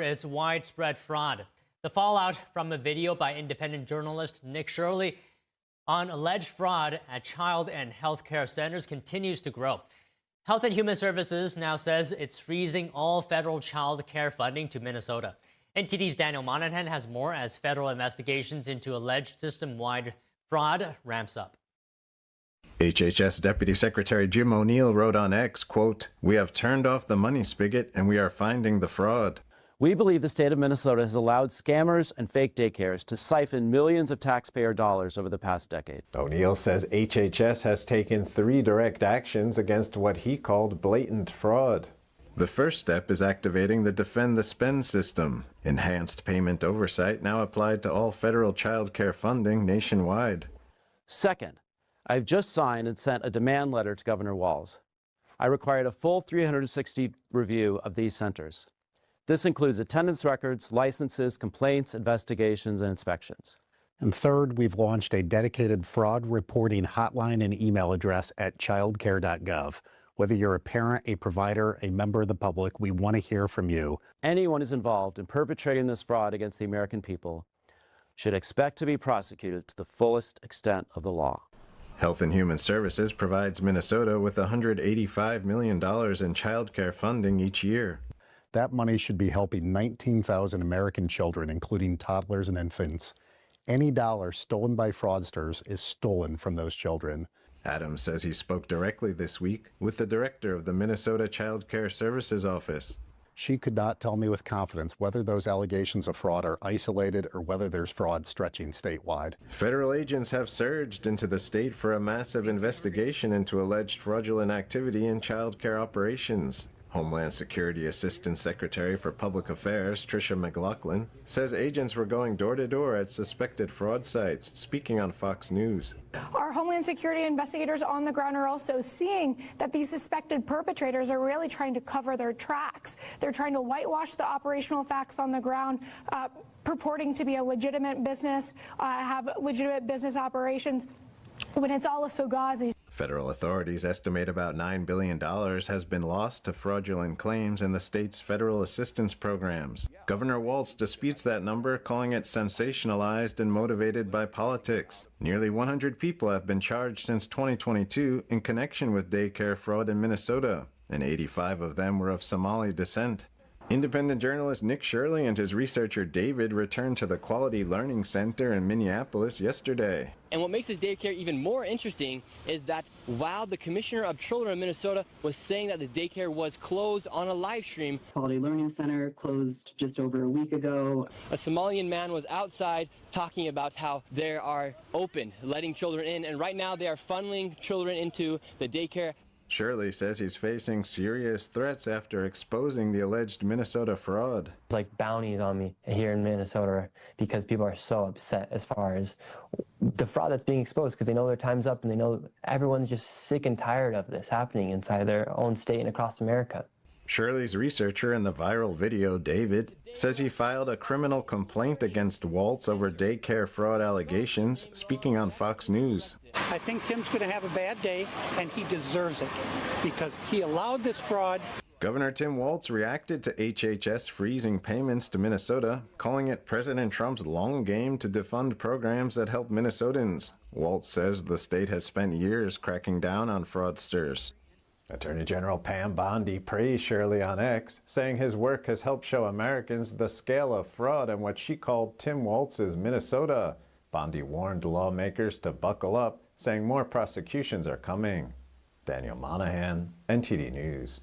It's widespread fraud. The fallout from a video by independent journalist Nick Shirley on alleged fraud at child and health care centers continues to grow. Health and Human Services now says it's freezing all federal child care funding to Minnesota. NTD's Daniel Monahan has more as federal investigations into alleged system-wide fraud ramps up. HHS Deputy Secretary Jim O'Neill wrote on X, quote, "We have turned off the money spigot and we are finding the fraud." We believe the state of Minnesota has allowed scammers and fake daycares to siphon millions of taxpayer dollars over the past decade. O'Neill says HHS has taken 3 direct actions against what he called blatant fraud. The first step is activating the Defend the Spend system, enhanced payment oversight now applied to all federal child care funding nationwide. Second, I've just signed and sent a demand letter to Governor Walz. I required a full 360 review of these centers. This includes attendance records, licenses, complaints, investigations, and inspections. And third, we've launched a dedicated fraud reporting hotline and email address at childcare.gov. Whether you're a parent, a provider, a member of the public, we want to hear from you. Anyone who's involved in perpetrating this fraud against the American people should expect to be prosecuted to the fullest extent of the law. Health and Human Services provides Minnesota with $185 million in child care funding each year. That money should be helping 19,000 American children, including toddlers and infants. Any dollar stolen by fraudsters is stolen from those children. Adams says he spoke directly this week with the director of the Minnesota Child Care Services Office. She could not tell me with confidence whether those allegations of fraud are isolated or whether there's fraud stretching statewide. Federal agents have surged into the state for a massive investigation into alleged fraudulent activity in child care operations. Homeland Security Assistant Secretary for Public Affairs Tricia McLaughlin says agents were going door to door at suspected fraud sites, speaking on Fox News. Our Homeland Security investigators on the ground are also seeing that these suspected perpetrators are really trying to cover their tracks. They're trying to whitewash the operational facts on the ground, purporting to be a legitimate business, have legitimate business operations, when it's all a fugazi. Federal authorities estimate about $9 billion has been lost to fraudulent claims in the state's federal assistance programs. Governor Walz disputes that number, calling it sensationalized and motivated by politics. Nearly 100 people have been charged since 2022 in connection with daycare fraud in Minnesota, and 85 of them were of Somali descent. Independent journalist Nick Shirley and his researcher David returned to the Quality Learning Center in Minneapolis yesterday. And what makes this daycare even more interesting is that while the Commissioner of Children of Minnesota was saying that the daycare was closed on a live stream, Quality Learning Center closed just over a week ago. A Somalian man was outside talking about how they are open, letting children in, and right now they are funneling children into the daycare. Shirley says he's facing serious threats after exposing the alleged Minnesota fraud. It's like bounties on me here in Minnesota because people are so upset as far as the fraud that's being exposed because they know their time's up and they know everyone's just sick and tired of this happening inside their own state and across America. Shirley's researcher in the viral video, David, says he filed a criminal complaint against Walz over daycare fraud allegations, speaking on Fox News. I think Tim's going to have a bad day, and he deserves it because he allowed this fraud. Governor Tim Walz reacted to HHS freezing payments to Minnesota, calling it President Trump's long game to defund programs that help Minnesotans. Walz says the state has spent years cracking down on fraudsters. Attorney General Pam Bondi praised Shirley on X, saying his work has helped show Americans the scale of fraud in what she called Tim Walz's Minnesota. Bondi warned lawmakers to buckle up, saying more prosecutions are coming. Daniel Monahan, NTD News.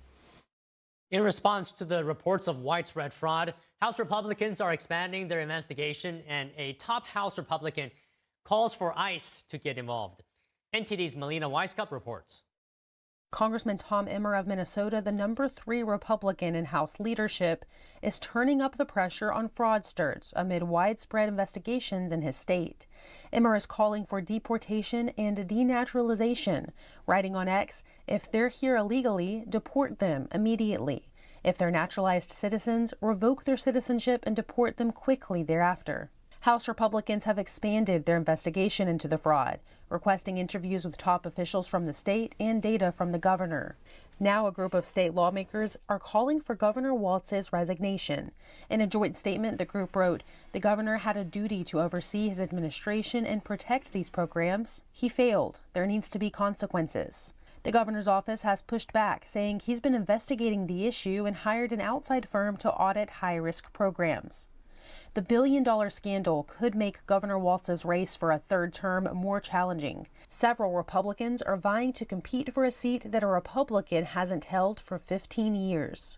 In response to the reports of widespread fraud, House Republicans are expanding their investigation, and a top House Republican calls for ICE to get involved. NTD's Melina Weisskopf reports. Congressman Tom Emmer of Minnesota, the number 3 Republican in House leadership, is turning up the pressure on fraudsters amid widespread investigations in his state. Emmer is calling for deportation and denaturalization, writing on X, "If they're here illegally, deport them immediately. If they're naturalized citizens, revoke their citizenship and deport them quickly thereafter." House Republicans have expanded their investigation into the fraud, requesting interviews with top officials from the state and data from the governor. Now a group of state lawmakers are calling for Governor Walz's resignation. In a joint statement, the group wrote, "The governor had a duty to oversee his administration and protect these programs. He failed. There needs to be consequences." The governor's office has pushed back, saying he's been investigating the issue and hired an outside firm to audit high-risk programs. The billion-dollar scandal could make Governor Walz's race for a third term more challenging. Several Republicans are vying to compete for a seat that a Republican hasn't held for 15 years.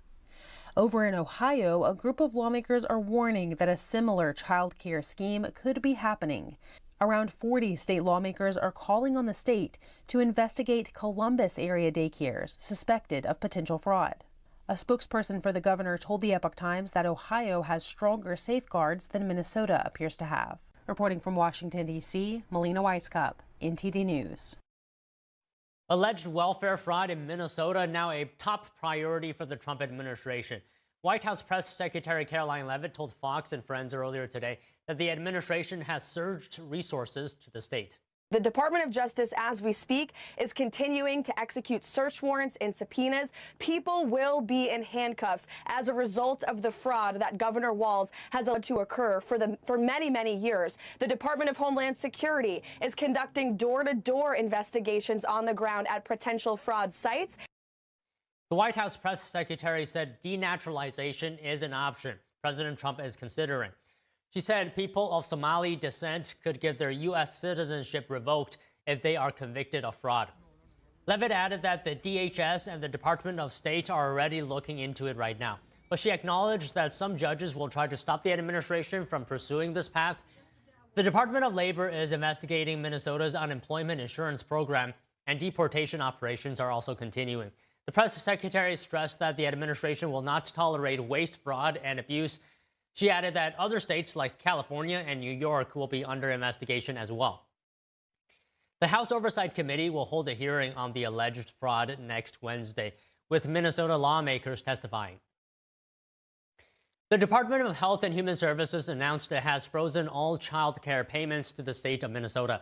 Over in Ohio, a group of lawmakers are warning that a similar child care scheme could be happening. Around 40 state lawmakers are calling on the state to investigate Columbus area daycares suspected of potential fraud. A spokesperson for the governor told the Epoch Times that Ohio has stronger safeguards than Minnesota appears to have. Reporting from Washington, D.C., Melina Weisskopf, NTD News. Alleged welfare fraud in Minnesota now a top priority for the Trump administration. White House Press Secretary Caroline Leavitt told Fox and Friends earlier today that the administration has surged resources to the state. The Department of Justice, as we speak, is continuing to execute search warrants and subpoenas. People will be in handcuffs as a result of the fraud that Governor Walz has allowed to occur for many, many years. The Department of Homeland Security is conducting door-to-door investigations on the ground at potential fraud sites. The White House press secretary said denaturalization is an option President Trump is considering. She said people of Somali descent could get their U.S. citizenship revoked if they are convicted of fraud. Leavitt added that the DHS and the Department of State are already looking into it right now. But she acknowledged that some judges will try to stop the administration from pursuing this path. The Department of Labor is investigating Minnesota's unemployment insurance program, and deportation operations are also continuing. The press secretary stressed that the administration will not tolerate waste, fraud, and abuse. She added that other states like California and New York will be under investigation as well. The House Oversight Committee will hold a hearing on the alleged fraud next Wednesday, with Minnesota lawmakers testifying. The Department of Health and Human Services announced it has frozen all child care payments to the state of Minnesota.